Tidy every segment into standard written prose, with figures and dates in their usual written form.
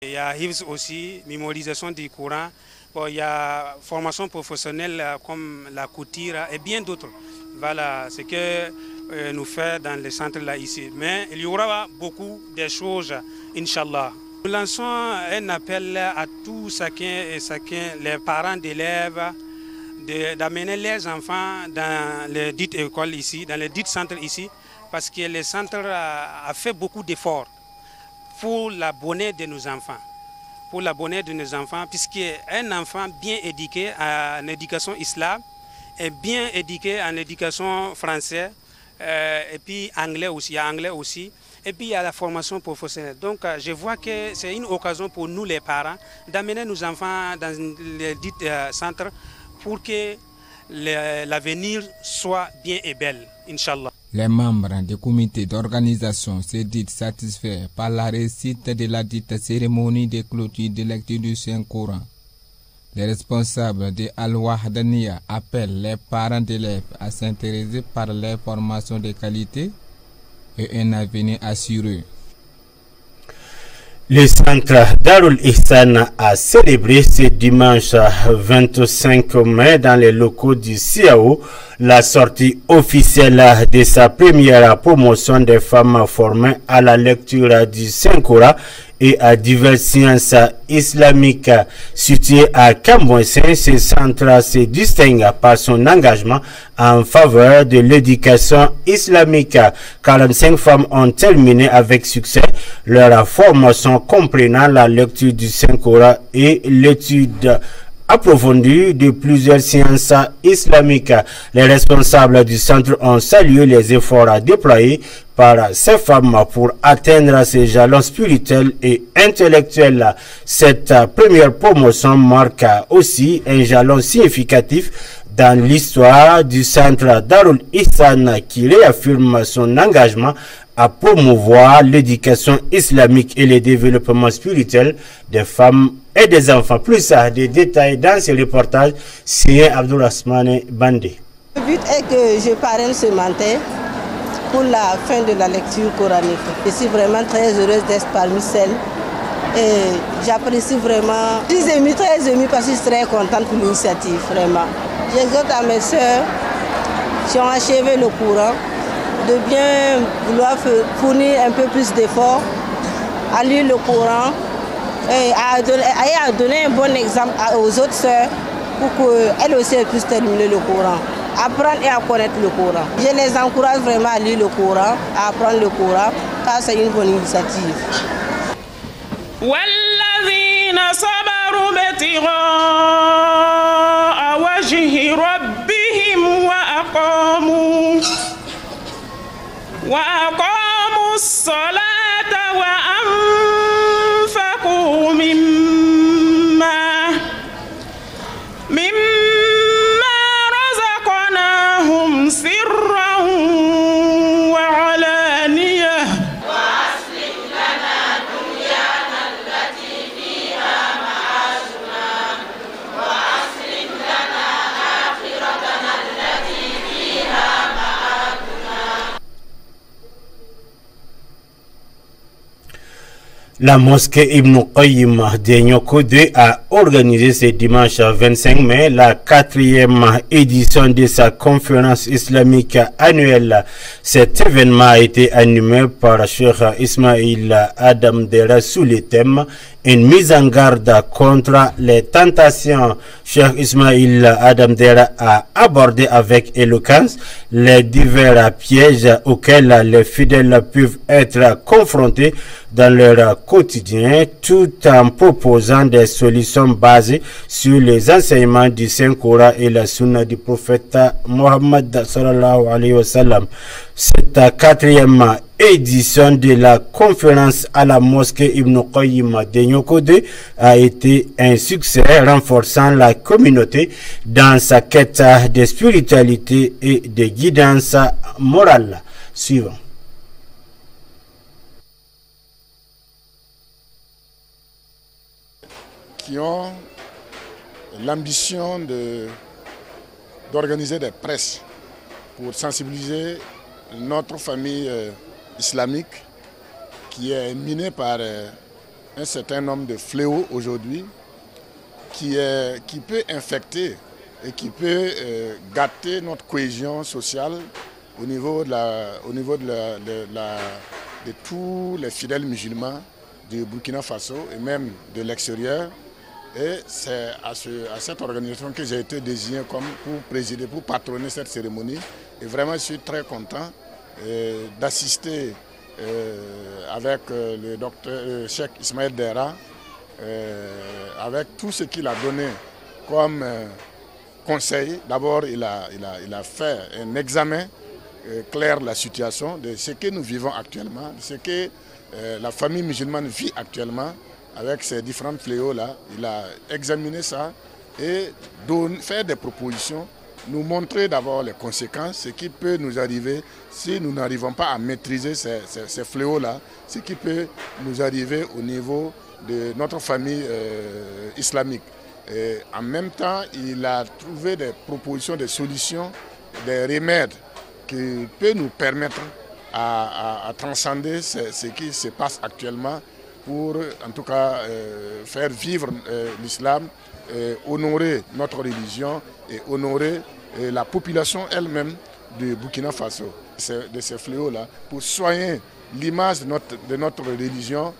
Il y a HIVS aussi, mémorisation du Coran. Bon, il y a formation professionnelle comme la couture et bien d'autres. Voilà ce que nous faisons dans le centre là ici. Mais il y aura beaucoup de choses, Inch'Allah. Nous lançons un appel à tous chacun et chacun, les parents d'élèves, d'amener les enfants dans les dites écoles ici, dans les dites centres ici, parce que le centre a fait beaucoup d'efforts pour la bonheur de nos enfants. Pour la bonheur de nos enfants, puisque un enfant bien éduqué en éducation islam est bien éduqué en éducation française et puis anglais aussi, il y a anglais aussi. Et puis il y a la formation professionnelle. Donc je vois que c'est une occasion pour nous les parents d'amener nos enfants dans les dits centres pour que l'avenir soit bien et belle, Inch'Allah. Les membres du comité d'organisation se disent satisfaits par la réussite de la dite cérémonie de clôture de lecture du Saint-Coran. Les responsables de Al-Wahdaniya appellent les parents d'élèves à s'intéresser par les formations de qualité et un avenir assuré. Le centre Darul Ihsan a célébré ce dimanche 25 mai dans les locaux du CIAO la sortie officielle de sa première promotion des femmes formées à la lecture du Saint-Coran et à diverses sciences islamiques. Situé à Cambouissin, ce centre se distingue par son engagement en faveur de l'éducation islamique. 45 femmes ont terminé avec succès leur formation comprenant la lecture du Saint-Coran et l'étude approfondie de plusieurs sciences islamiques. Les responsables du centre ont salué les efforts déployés par ces femmes pour atteindre ces jalons spirituels et intellectuels. Cette première promotion marque aussi un jalon significatif dans l'histoire du centre Darul Ihsan qui réaffirme son engagement à promouvoir l'éducation islamique et le développement spirituel des femmes et des enfants. Plus de détails dans ce reportage, c'est Abdourahmane Bandé. Le but est que je parraine ce matin pour la fin de la lecture coranique. Je suis vraiment très heureuse d'être parmi celles et j'apprécie vraiment. Je suis très émue parce que je suis très contente pour l'initiative, vraiment. J'exhorte à mes soeurs qui ont achevé le Coran de bien vouloir fournir un peu plus d'efforts à lire le Coran et à donner un bon exemple aux autres sœurs pour qu'elles aussi puissent terminer le Coran, apprendre et à connaître le Coran. Je les encourage vraiment à lire le Coran, à apprendre le Coran, car c'est une bonne initiative. وأقاموا الصلاة وأنفقوا مما رزقناهم سرا وعلانية وأصلح لنا دنيانا التي فيها معاشنا وأصلح لنا آخرتنا التي فيها La mosquée Ibn Qayyim de Nioko 2 a organisé ce dimanche 25 mai la 4e édition de sa conférence islamique annuelle. Cet événement a été animé par Cheikh Ismail Adam Dera sous le thème une mise en garde contre les tentations. Cheikh Ismail Adam Dera a abordé avec éloquence les divers pièges auxquels les fidèles peuvent être confrontés dans leur quotidien, tout en proposant des solutions basées sur les enseignements du Saint-Coran et la sunna du prophète Mohammed sallallahu alayhi wa sallam. Cette 4e édition de la conférence à la mosquée Ibn Qayyim de Nioko 2 a été un succès, renforçant la communauté dans sa quête de spiritualité et de guidance morale. Suivant. Qui ont l'ambition d'organiser des presses pour sensibiliser notre famille islamique qui est minée par un certain nombre de fléaux aujourd'hui qui peut infecter et qui peut gâter notre cohésion sociale au niveau de tous les fidèles musulmans du Burkina Faso et même de l'extérieur. Et c'est à cette organisation que j'ai été désigné comme pour présider, pour patronner cette cérémonie. Et vraiment, je suis très content d'assister avec le docteur Cheikh Ismaël Dera, avec tout ce qu'il a donné comme conseil. D'abord, il a fait un examen clair de la situation, de ce que nous vivons actuellement, de ce que la famille musulmane vit actuellement avec ces différents fléaux-là. Il a examiné ça et faire des propositions, nous montrer d'abord les conséquences, ce qui peut nous arriver si nous n'arrivons pas à maîtriser ces fléaux-là, ce qui peut nous arriver au niveau de notre famille islamique. Et en même temps, il a trouvé des propositions, des solutions, des remèdes qui peuvent nous permettre à transcender ce qui se passe actuellement pour, en tout cas, faire vivre l'islam, honorer notre religion et honorer la population elle-même du Burkina Faso, de ces fléaux-là, pour soigner l'image de notre religion.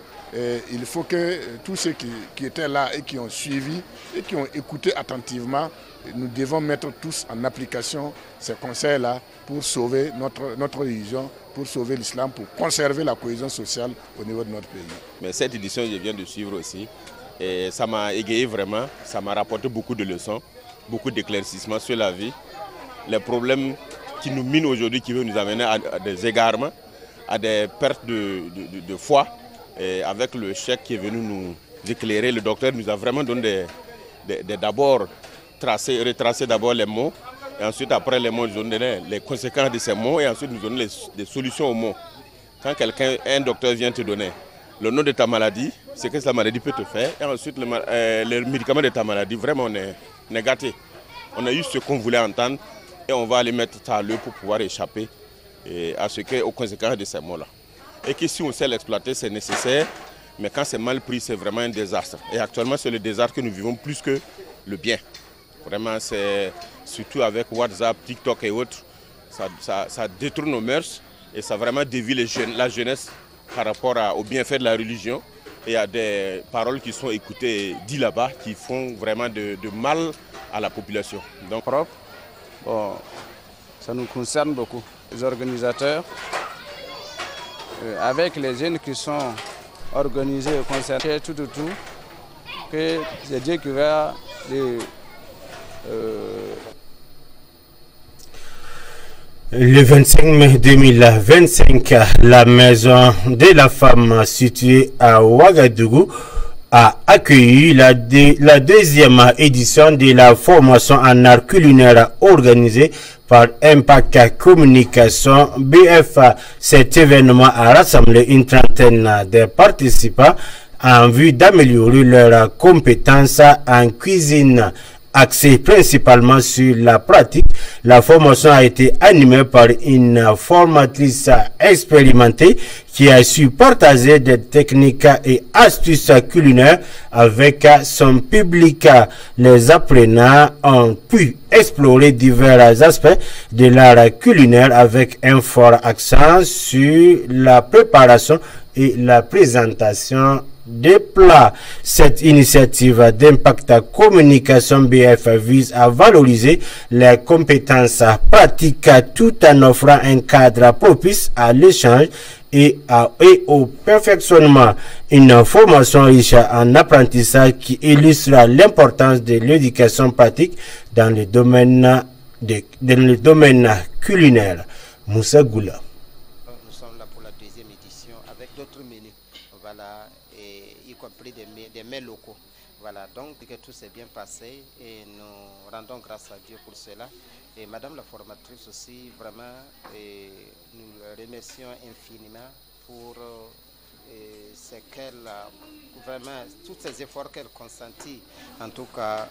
Il faut que tous ceux qui étaient là et qui ont suivi et qui ont écouté attentivement, nous devons mettre tous en application ces conseils-là pour sauver notre religion, pour sauver l'islam, pour conserver la cohésion sociale au niveau de notre pays. Mais cette édition, je viens de suivre aussi. Et ça m'a égayé vraiment, ça m'a rapporté beaucoup de leçons, beaucoup d'éclaircissements sur la vie. Les problèmes qui nous minent aujourd'hui, qui veulent nous amener à des égarements, à des pertes de foi. Et avec le chèque qui est venu nous éclairer, le docteur nous a vraiment donné d'abord retracer d'abord les mots, et ensuite après les mots, nous donner les conséquences de ces mots, et ensuite nous donner des solutions aux mots. Quand un docteur vient te donner le nom de ta maladie, ce que la maladie peut te faire, et ensuite le médicament de ta maladie, vraiment on est gâté. On a eu ce qu'on voulait entendre, et on va aller mettre ça à l'œuvre pour pouvoir échapper aux conséquences de ces mots-là. Et que si on sait l'exploiter, c'est nécessaire, mais quand c'est mal pris, c'est vraiment un désastre. Et actuellement, c'est le désastre que nous vivons plus que le bien. Vraiment, c'est surtout avec WhatsApp, TikTok et autres, ça détourne nos mœurs et ça vraiment dévie la jeunesse par rapport au bienfait de la religion et à des paroles qui sont écoutées dit là-bas qui font vraiment de mal à la population. Donc, bon, ça nous concerne beaucoup. Les organisateurs, avec les jeunes qui sont organisés et concernés, tout, que c'est Dieu qui va Le 25 mai 2025, la maison de la femme située à Ouagadougou a accueilli la deuxième édition de la formation en art culinaire organisée par Impact Communication BF. Cet événement a rassemblé une trentaine de participants en vue d'améliorer leurs compétences en cuisine. Axé principalement sur la pratique, la formation a été animée par une formatrice expérimentée qui a su partager des techniques et astuces culinaires avec son public. Les apprenants ont pu explorer divers aspects de l'art culinaire avec un fort accent sur la préparation et la présentation des plats. Cette initiative d'Impact Communication BF vise à valoriser les compétences pratiques tout en offrant un cadre propice à l'échange et au perfectionnement. Une formation riche en apprentissage qui illustre l'importance de l'éducation pratique dans le domaine culinaire. Moussa Goula. Nous sommes là pour la deuxième édition avec d'autres menus. Voilà, y compris des mets locaux. Voilà, donc que tout s'est bien passé et nous rendons grâce à Dieu pour cela. Et Madame la formatrice aussi, vraiment, nous remercions infiniment pour c'est qu'elle vraiment tous ces efforts qu'elle consentit, en tout cas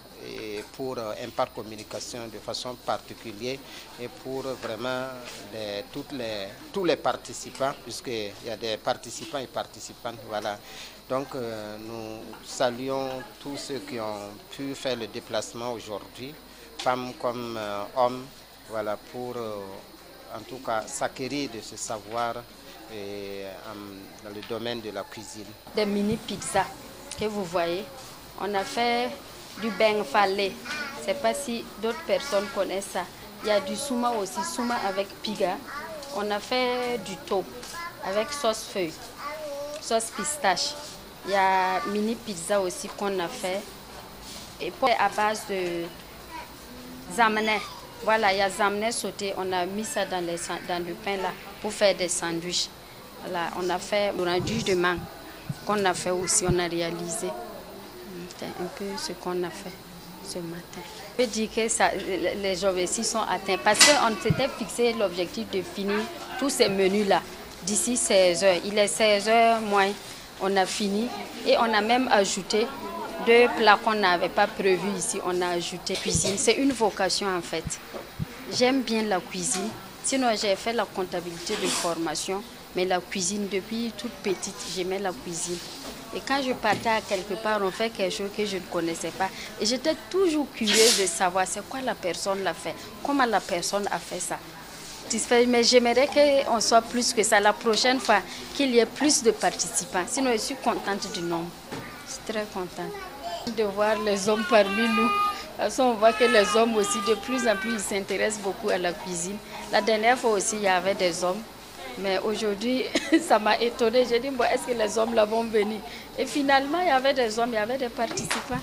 pour Impact Communication de façon particulière et pour vraiment tous les participants, puisqu'il y a des participants et participantes, voilà. Donc nous saluons tous ceux qui ont pu faire le déplacement aujourd'hui, femmes comme hommes, voilà, pour en tout cas s'acquérir de ce savoir dans le domaine de la cuisine. Des mini pizzas que vous voyez, on a fait du beng falé. Je ne sais pas si d'autres personnes connaissent ça. Il y a du souma aussi, souma avec piga. On a fait du thau avec sauce feuille, sauce pistache. Il y a mini pizza aussi qu'on a fait. Et puis à base de zamenais. Voilà, il y a zamenais sauté. On a mis ça dans le pain là pour faire des sandwichs. Voilà, on a fait le rendu de mangue qu'on a fait aussi, on a réalisé. C'est un peu ce qu'on a fait ce matin. Je peux dire que ça, les objectifs sont atteints parce qu'on s'était fixé l'objectif de finir tous ces menus-là d'ici 16h. Il est 16h moins, on a fini et on a même ajouté 2 plats qu'on n'avait pas prévus ici. On a ajouté cuisine. C'est une vocation en fait. J'aime bien la cuisine. Sinon, j'ai fait la comptabilité de formation. Mais la cuisine, depuis toute petite, j'aimais la cuisine. Et quand je partais à quelque part, on fait quelque chose que je ne connaissais pas. Et j'étais toujours curieuse de savoir c'est quoi la personne l'a fait, comment la personne a fait ça. Mais j'aimerais qu'on soit plus que ça la prochaine fois, qu'il y ait plus de participants. Sinon, je suis contente du nombre. Je suis très contente de voir les hommes parmi nous. Parce qu'on voit que les hommes aussi, de plus en plus, ils s'intéressent beaucoup à la cuisine. La dernière fois aussi, il y avait des hommes. Mais aujourd'hui, ça m'a étonnée. J'ai dit, bon, est-ce que les hommes là vont venir? Et finalement, il y avait des hommes, il y avait des participants.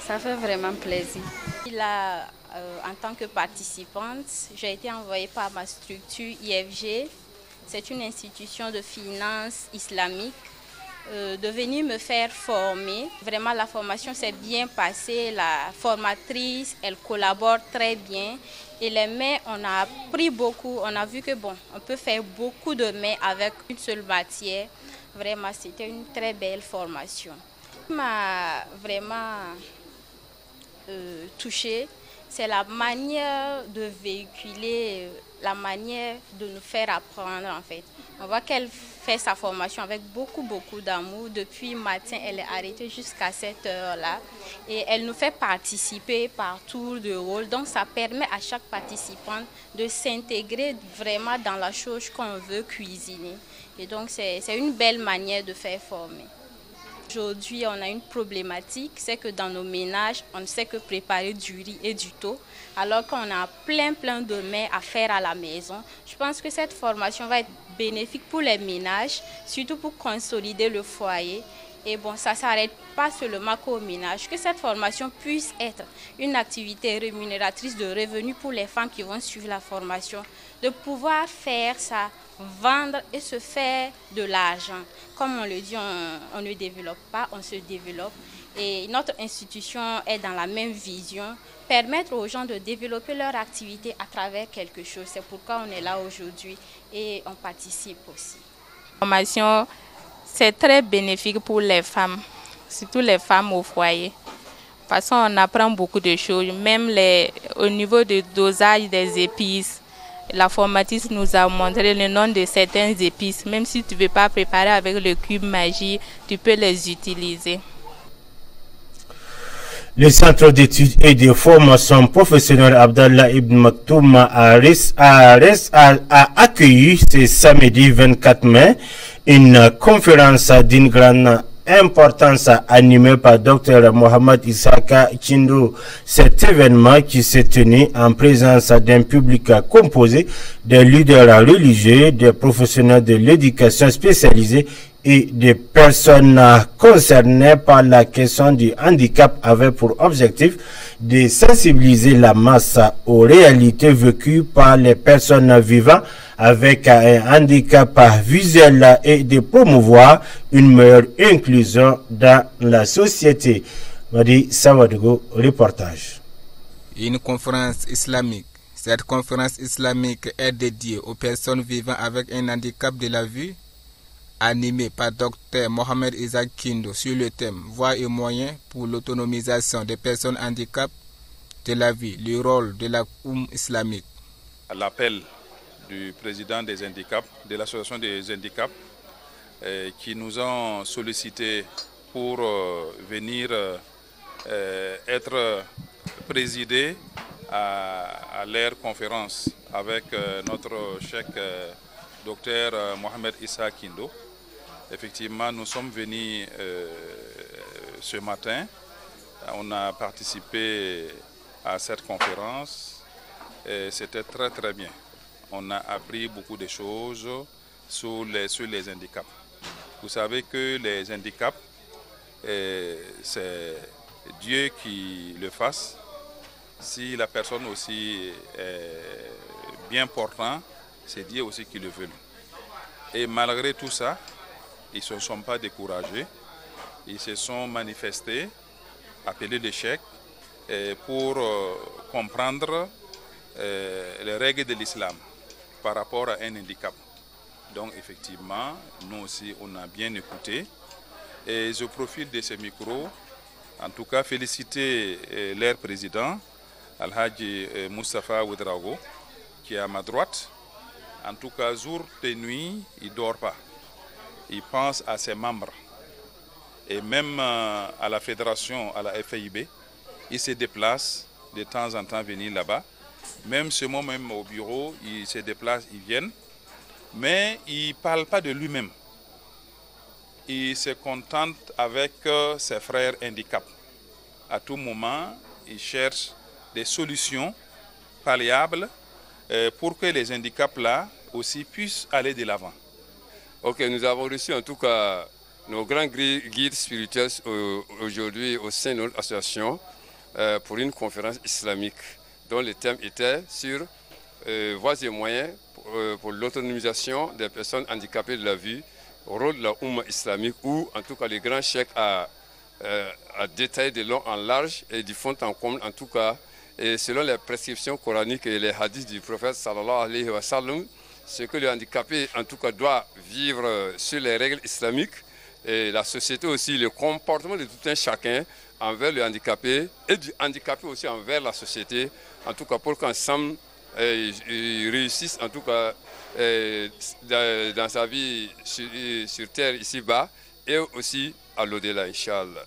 Ça fait vraiment plaisir. Là, en tant que participante, j'ai été envoyée par ma structure IFG. C'est une institution de finance islamique. De venir me faire former. Vraiment, la formation s'est bien passée. La formatrice, elle collabore très bien. Et les mets, on a appris beaucoup. On a vu que bon, on peut faire beaucoup de mets avec une seule matière. Vraiment, c'était une très belle formation. Ce qui m'a vraiment touchée, c'est la manière de véhiculer, la manière de nous faire apprendre en fait. On voit qu'elle fait sa formation avec beaucoup d'amour. Depuis matin, elle est arrêtée jusqu'à cette heure-là. Et elle nous fait participer par tour de rôle. Donc ça permet à chaque participant de s'intégrer vraiment dans la chose qu'on veut cuisiner. Et donc c'est une belle manière de faire former. Aujourd'hui, on a une problématique, c'est que dans nos ménages, on ne sait que préparer du riz et du thau, alors qu'on a plein de mets à faire à la maison. Je pense que cette formation va être bénéfique pour les ménages, surtout pour consolider le foyer. Et bon, ça ne s'arrête pas seulement qu'au ménage, que cette formation puisse être une activité rémunératrice de revenus pour les femmes qui vont suivre la formation, de pouvoir faire ça, vendre et se faire de l'argent. Comme on le dit, on ne développe pas, on se développe. Et notre institution est dans la même vision, permettre aux gens de développer leur activité à travers quelque chose. C'est pourquoi on est là aujourd'hui et on participe aussi. La formation, c'est très bénéfique pour les femmes, surtout les femmes au foyer. Parce qu'on apprend beaucoup de choses, même au niveau du dosage des épices. La formatrice nous a montré le nom de certaines épices. Même si tu ne veux pas préparer avec le cube magie, tu peux les utiliser. Le Centre d'études et de formation professionnelle Abdallah Ibn Maktoum a accueilli ce samedi 24 mai une conférence d'une grande importance animée par Dr Mohamed Issaka Chindou. Cet événement qui s'est tenu en présence d'un public composé de leaders religieux, des professionnels de l'éducation spécialisée et des personnes concernées par la question du handicap avait pour objectif de sensibiliser la masse aux réalités vécues par les personnes vivant avec un handicap visuel et de promouvoir une meilleure inclusion dans la société. Madi Sawadogo, reportage. Une conférence islamique. Cette conférence islamique est dédiée aux personnes vivant avec un handicap de la vue, animé par Dr Mohamed Isaac Kindo sur le thème « Voies et moyens pour l'autonomisation des personnes handicapées de la vie, le rôle de la islamique ». À l'appel du président des handicaps, de l'association des handicaps, qui nous ont sollicité pour venir être présidés à leur conférence avec notre cheikh docteur Mohamed Issa Kindo. Effectivement, nous sommes venus ce matin. On a participé à cette conférence et c'était très très bien. On a appris beaucoup de choses sur les handicaps. Vous savez que les handicaps, c'est Dieu qui le fasse. Si la personne aussi est bien portant, c'est Dieu aussi qui le veut. Et malgré tout ça, ils ne se sont pas découragés. Ils se sont manifestés, appelés des cheikhs, pour comprendre les règles de l'islam par rapport à un handicap. Donc effectivement, nous aussi, on a bien écouté. Et je profite de ce micro, en tout cas féliciter leur président, Al-Hadji Moustapha Ouedraogo, qui est à ma droite. En tout cas, jour et nuit, il ne dort pas. Il pense à ses membres. Et même à la fédération, à la FIB, il se déplace de temps en temps venir là-bas. Même ce moment, même au bureau, il se déplace, ils viennent. Mais il ne parle pas de lui-même. Il se contente avec ses frères handicapés. À tout moment, il cherche des solutions palliables pour que les handicaps-là aussi puissent aller de l'avant. Ok, nous avons reçu en tout cas nos grands guides spirituels aujourd'hui au sein de notre association pour une conférence islamique dont le thème était sur voies et moyens pour l'autonomisation des personnes handicapées de la vie, rôle de la Oumma islamique, où en tout cas les grands cheikhs a détaillé de long en large et du fond en comble en tout cas, et selon les prescriptions coraniques et les hadiths du prophète sallallahu alayhi wa sallam, ce que le handicapé en tout cas doit vivre sur les règles islamiques, et la société aussi, le comportement de tout un chacun envers le handicapé et du handicapé aussi envers la société, en tout cas pour qu'ensemble ils réussissent en tout cas dans sa vie sur terre ici-bas et aussi à l'au-delà, Inch'Allah.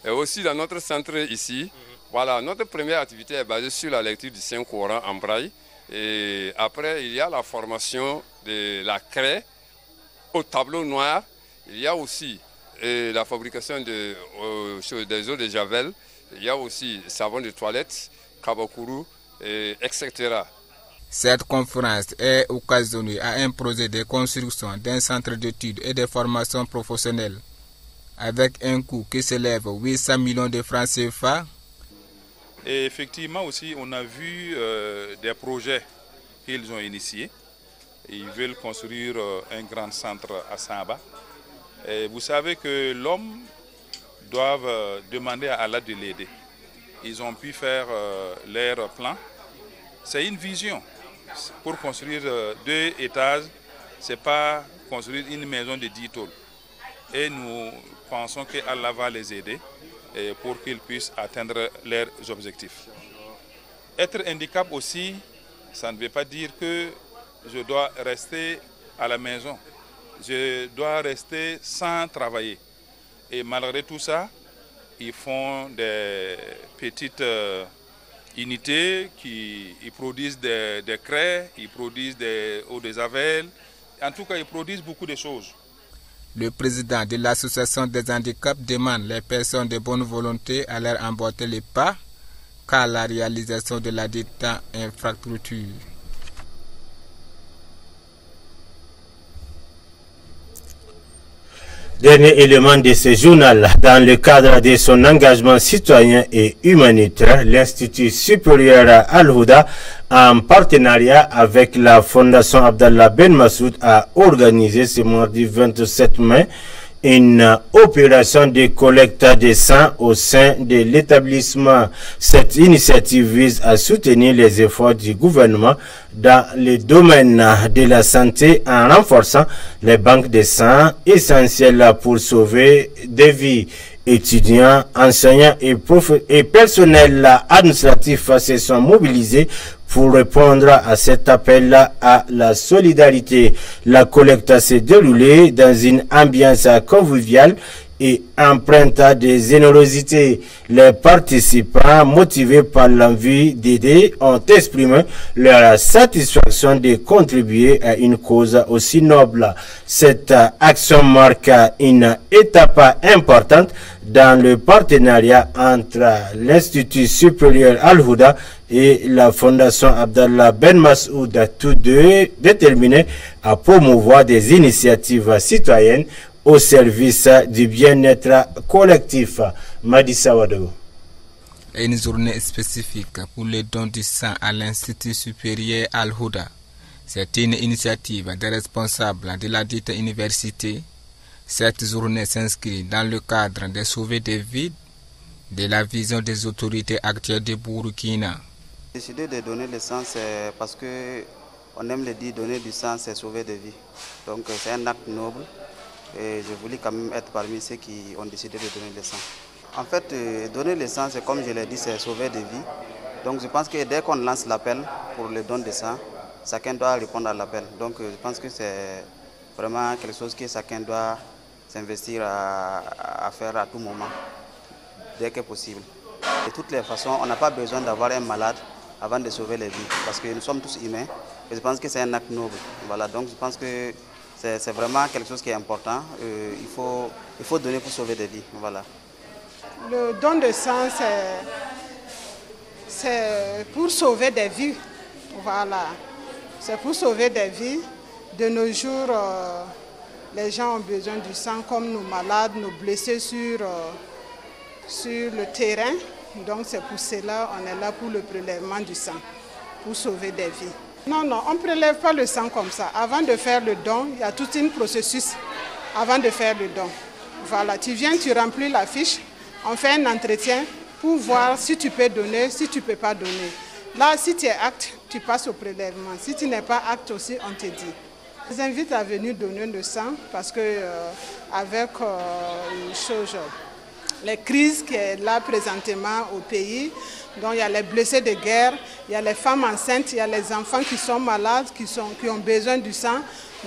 Et aussi dans notre centre ici, voilà, notre première activité est basée sur la lecture du Saint-Coran en braille. Et après, il y a la formation de la craie au tableau noir. Il y a aussi la fabrication des eaux de javel. Il y a aussi savon de toilette, kabakuru, etc. Cette conférence est occasionnée à un projet de construction d'un centre d'études et de formation professionnelle avec un coût qui s'élève à 800 millions de francs CFA. Et effectivement aussi, on a vu des projets qu'ils ont initiés. Ils veulent construire un grand centre à Samba. Et vous savez que l'homme doit demander à Allah de l'aider. Ils ont pu faire leur plan. C'est une vision. Pour construire 2 étages, ce n'est pas construire une maison de 10 tôles. Et nous pensons qu'Allah va les aider pour qu'ils puissent atteindre leurs objectifs. Être handicap aussi, ça ne veut pas dire que je dois rester à la maison. Je dois rester sans travailler. Et malgré tout ça, ils font des petites unités qui produisent des craies, ils produisent des eaux de javel. En tout cas, ils produisent beaucoup de choses. Le président de l'association des handicaps demande les personnes de bonne volonté à leur emboîter les pas car la réalisation de la dite infrastructure. Dernier élément de ce journal, dans le cadre de son engagement citoyen et humanitaire, l'Institut supérieur Al-Houda, en partenariat avec la Fondation Abdallah Ben Massoud, a organisé ce mardi 27 mai une opération de collecte de sang au sein de l'établissement. Cette initiative vise à soutenir les efforts du gouvernement dans le domaine de la santé en renforçant les banques de sang essentielles pour sauver des vies. Étudiants, enseignants et personnels administratifs se sont mobilisés pour répondre à cet appel à la solidarité. La collecte s'est déroulée dans une ambiance conviviale et empreinte de générosité. Les participants, motivés par l'envie d'aider, ont exprimé leur satisfaction de contribuer à une cause aussi noble. Cette action marque une étape importante dans le partenariat entre l'Institut supérieur Al-Houda et la Fondation Abdallah Ben Masoud, tous deux déterminés à promouvoir des initiatives citoyennes au service du bien-être collectif. Madissa Wado. Une journée spécifique pour le don du sang à l'Institut supérieur Al-Houda. C'est une initiative des responsables de la dite université. Cette journée s'inscrit dans le cadre de sauver des vies de la vision des autorités actuelles de Burkina. Décider de donner le sang, c'est parce que on aime le dire, donner du sang, c'est sauver des vies. Donc c'est un acte noble. Et je voulais quand même être parmi ceux qui ont décidé de donner le sang. En fait, donner le sang, c'est comme je l'ai dit, c'est sauver des vies. Donc je pense que dès qu'on lance l'appel pour le don de sang, chacun doit répondre à l'appel. Donc je pense que c'est vraiment quelque chose que chacun doit s'investir à faire à tout moment, dès que possible. De toutes les façons, on n'a pas besoin d'avoir un malade avant de sauver les vies, parce que nous sommes tous humains. Et je pense que c'est un acte noble. Voilà, donc je pense que c'est vraiment quelque chose qui est important. Il faut donner pour sauver des vies. Voilà. Le don de sang, c'est pour sauver des vies. Voilà. C'est pour sauver des vies. De nos jours, les gens ont besoin du sang, comme nos malades, nos blessés sur le terrain. Donc c'est pour cela qu'on est là pour le prélèvement du sang, pour sauver des vies. Non, on ne prélève pas le sang comme ça. Avant de faire le don, il y a tout un processus avant de faire le don. Voilà, tu viens, tu remplis la fiche, on fait un entretien pour voir si tu peux donner, si tu ne peux pas donner. Là, si tu es apte, tu passes au prélèvement. Si tu n'es pas apte aussi, on te dit. Je vous invite à venir donner le sang parce que avec les crises qui sont là présentement au pays, donc il y a les blessés de guerre, il y a les femmes enceintes, il y a les enfants qui sont malades, qui ont besoin du sang.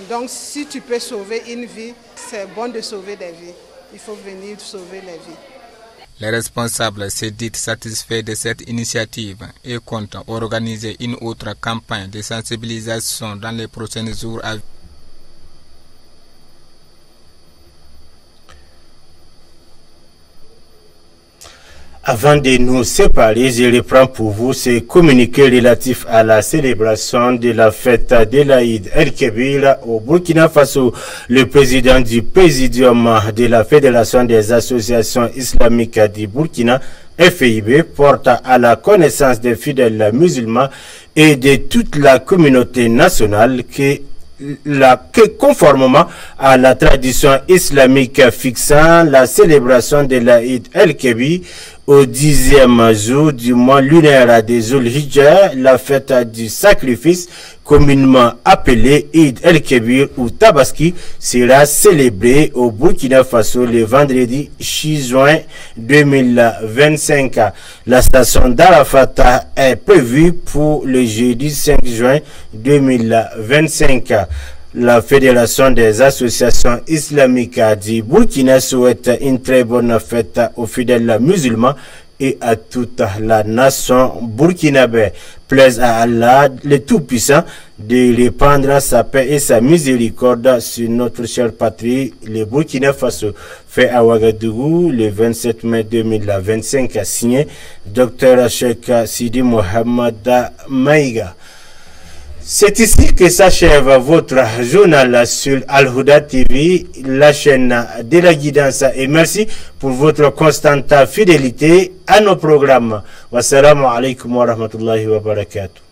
Donc si tu peux sauver une vie, c'est bon de sauver des vies. Il faut venir sauver les vies. Les responsables se disent satisfaits de cette initiative et comptent organiser une autre campagne de sensibilisation dans les prochains jours à venir. Avant de nous séparer, je reprends pour vous ces communiqués relatifs à la célébration de la fête de l'Aïd El-Kébir au Burkina Faso. Le président du Présidium de la Fédération des associations islamiques du Burkina, FIB, porte à la connaissance des fidèles musulmans et de toute la communauté nationale que conformément à la tradition islamique fixant la célébration de l'Aïd El-Kébir au 10e jour du mois lunaire des Zul-Hijjah, la fête du sacrifice, communément appelée Eid El-Kébir ou Tabaski, sera célébrée au Burkina Faso le vendredi 6 juin 2025. La station d'Arafat est prévue pour le jeudi 5 juin 2025. La Fédération des associations islamiques du Burkina souhaite une très bonne fête aux fidèles musulmans et à toute la nation burkinabé. Plaise à Allah, le Tout-Puissant, de répandre sa paix et sa miséricorde sur notre chère patrie, le Burkina Faso. Fait à Ouagadougou le 27 mai 2025, signé Dr Cheikh Sidi Mohamed Maïga. C'est ici que s'achève votre journal sur Al-Houda TV, la chaîne de la guidance, et merci pour votre constante fidélité à nos programmes. Wassalamu alaikum wa rahmatullahi wa barakatuh.